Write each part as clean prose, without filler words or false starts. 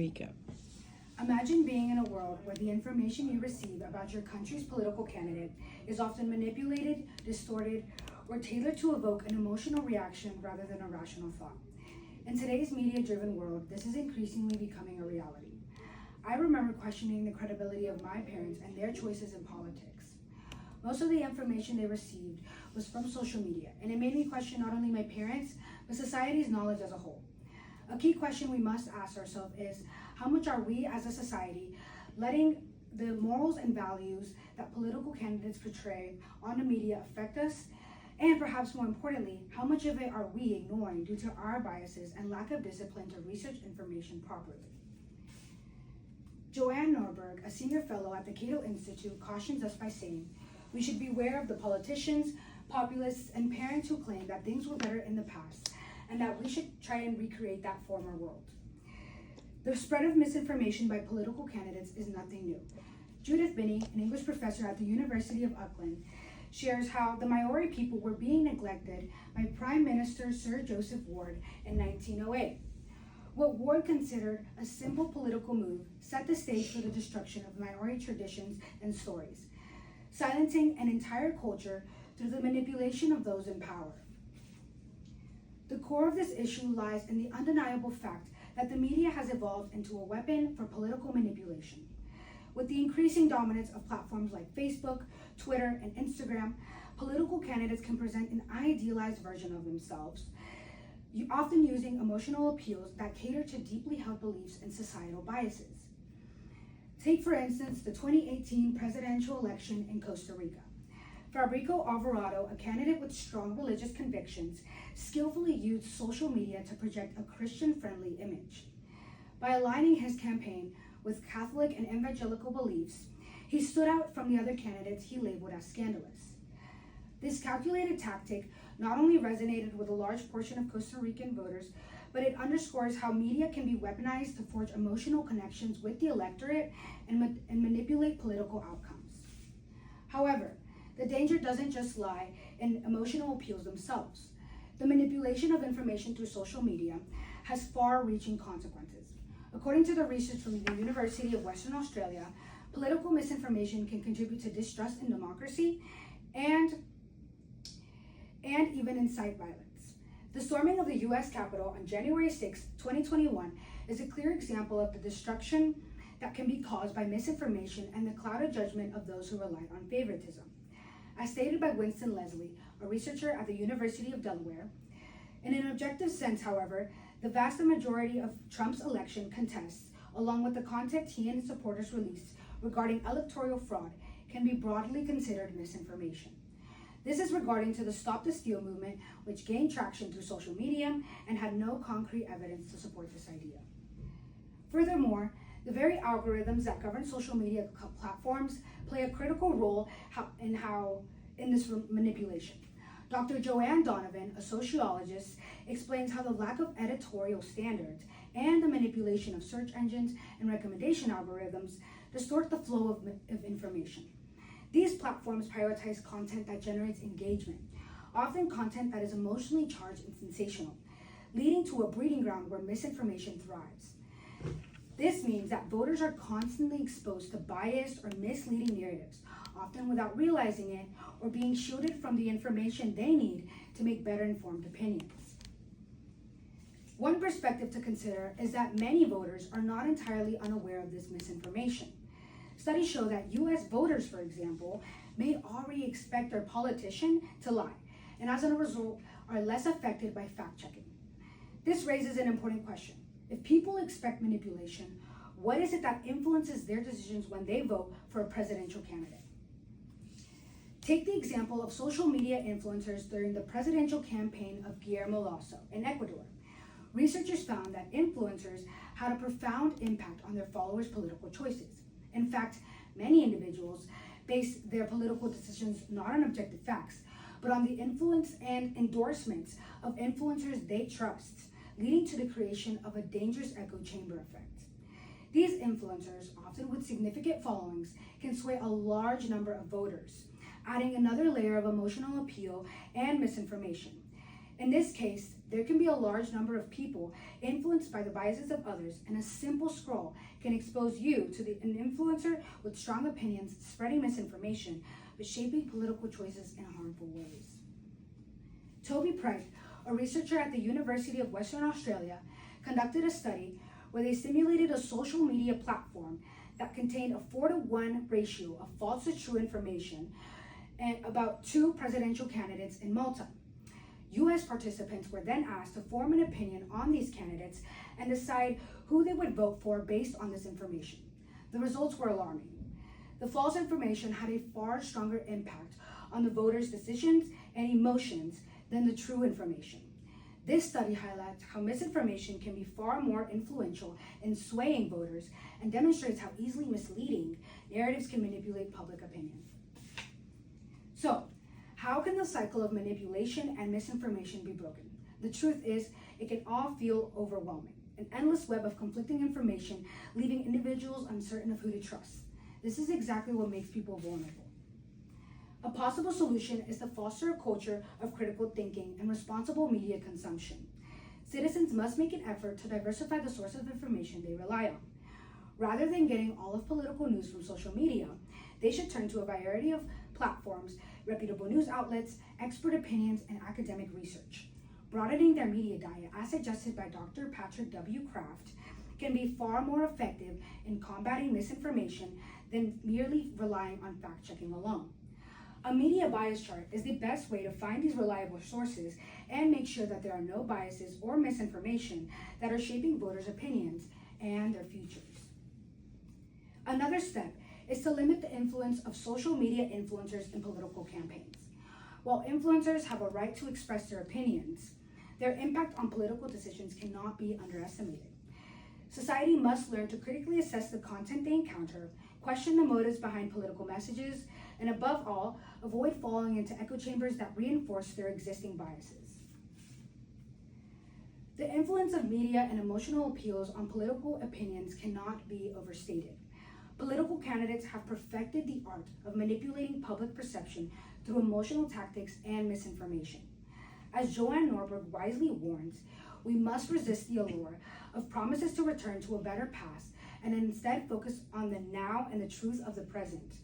Rico. Imagine being in a world where the information you receive about your country's political candidate is often manipulated, distorted, or tailored to evoke an emotional reaction rather than a rational thought. In today's media-driven world, this is increasingly becoming a reality. I remember questioning the credibility of my parents and their choices in politics. Most of the information they received was from social media, and it made me question not only my parents, but society's knowledge as a whole. A key question we must ask ourselves is, how much are we as a society letting the morals and values that political candidates portray on the media affect us? And perhaps more importantly, how much of it are we ignoring due to our biases and lack of discipline to research information properly? Joanne Norberg, a senior fellow at the Cato Institute, cautions us by saying, we should beware of the politicians, populists, and parents who claim that things were better in the past and that we should try and recreate that former world. The spread of misinformation by political candidates is nothing new. Judith Binney, an English professor at the University of Auckland, shares how the Maori people were being neglected by Prime Minister Sir Joseph Ward in 1908. What Ward considered a simple political move set the stage for the destruction of Maori traditions and stories, silencing an entire culture through the manipulation of those in power. The core of this issue lies in the undeniable fact that the media has evolved into a weapon for political manipulation. With the increasing dominance of platforms like Facebook, Twitter, and Instagram, political candidates can present an idealized version of themselves, often using emotional appeals that cater to deeply held beliefs and societal biases. Take, for instance, the 2018 presidential election in Costa Rica. Fabricio Alvarado, a candidate with strong religious convictions, skillfully used social media to project a Christian-friendly image. By aligning his campaign with Catholic and evangelical beliefs, he stood out from the other candidates he labeled as scandalous. This calculated tactic not only resonated with a large portion of Costa Rican voters, but it underscores how media can be weaponized to forge emotional connections with the electorate and manipulate political outcomes. However, the danger doesn't just lie in emotional appeals themselves. The manipulation of information through social media has far-reaching consequences. According to the research from the University of Western Australia, political misinformation can contribute to distrust in democracy and even incite violence. The storming of the US Capitol on January 6, 2021 is a clear example of the destruction that can be caused by misinformation and the clouded judgment of those who rely on favoritism. As stated by Winston Leslie, a researcher at the University of Delaware, in an objective sense, however, the vast majority of Trump's election contests, along with the content he and his supporters released regarding electoral fraud, can be broadly considered misinformation. This is regarding to the Stop the Steal movement, which gained traction through social media and had no concrete evidence to support this idea. Furthermore, the very algorithms that govern social media platforms play a critical role in this manipulation. Dr. Joanne Donovan, a sociologist, explains how the lack of editorial standards and the manipulation of search engines and recommendation algorithms distort the flow of information. These platforms prioritize content that generates engagement, often content that is emotionally charged and sensational, leading to a breeding ground where misinformation thrives. This means that voters are constantly exposed to biased or misleading narratives, often without realizing it or being shielded from the information they need to make better informed opinions. One perspective to consider is that many voters are not entirely unaware of this misinformation. Studies show that US voters, for example, may already expect their politician to lie, and as a result, are less affected by fact-checking. This raises an important question. If people expect manipulation, what is it that influences their decisions when they vote for a presidential candidate? Take the example of social media influencers during the presidential campaign of Guillermo Lasso in Ecuador. Researchers found that influencers had a profound impact on their followers' political choices. In fact, many individuals base their political decisions not on objective facts, but on the influence and endorsements of influencers they trust, leading to the creation of a dangerous echo chamber effect. These influencers, often with significant followings, can sway a large number of voters, adding another layer of emotional appeal and misinformation. In this case, There can be a large number of people influenced by the biases of others, and a simple scroll can expose you to an influencer with strong opinions, spreading misinformation, but shaping political choices in harmful ways. Toby Price, a researcher at the University of Western Australia, conducted a study where they simulated a social media platform that contained a 4-to-1 ratio of false to true information and about 2 presidential candidates in Malta. U.S. participants were then asked to form an opinion on these candidates and decide who they would vote for based on this information. The results were alarming. The false information had a far stronger impact on the voters' decisions and emotions than the true information. This study highlights how misinformation can be far more influential in swaying voters and demonstrates how easily misleading narratives can manipulate public opinion. So, how can the cycle of manipulation and misinformation be broken? The truth is, it can all feel overwhelming, an endless web of conflicting information, leaving individuals uncertain of who to trust. This is exactly what makes people vulnerable. A possible solution is to foster a culture of critical thinking and responsible media consumption. Citizens must make an effort to diversify the source of information they rely on. Rather than getting all of political news from social media, they should turn to a variety of platforms, reputable news outlets, expert opinions, and academic research. Broadening their media diet, as suggested by Dr. Patrick W. Kraft, can be far more effective in combating misinformation than merely relying on fact-checking alone. A media bias chart is the best way to find these reliable sources and make sure that there are no biases or misinformation that are shaping voters' opinions and their futures. Another step is to limit the influence of social media influencers in political campaigns. While influencers have a right to express their opinions, their impact on political decisions cannot be underestimated. Society must learn to critically assess the content they encounter, question the motives behind political messages, and above all, avoid falling into echo chambers that reinforce their existing biases. The influence of media and emotional appeals on political opinions cannot be overstated. Political candidates have perfected the art of manipulating public perception through emotional tactics and misinformation. As Joanne Norberg wisely warns, we must resist the allure of promises to return to a better past and instead focus on the now and the truth of the present.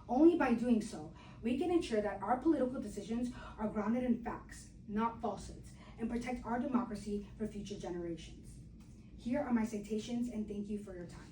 Only by doing so, we can ensure that our political decisions are grounded in facts, not falsehoods, and protect our democracy for future generations. Here are my citations, and thank you for your time.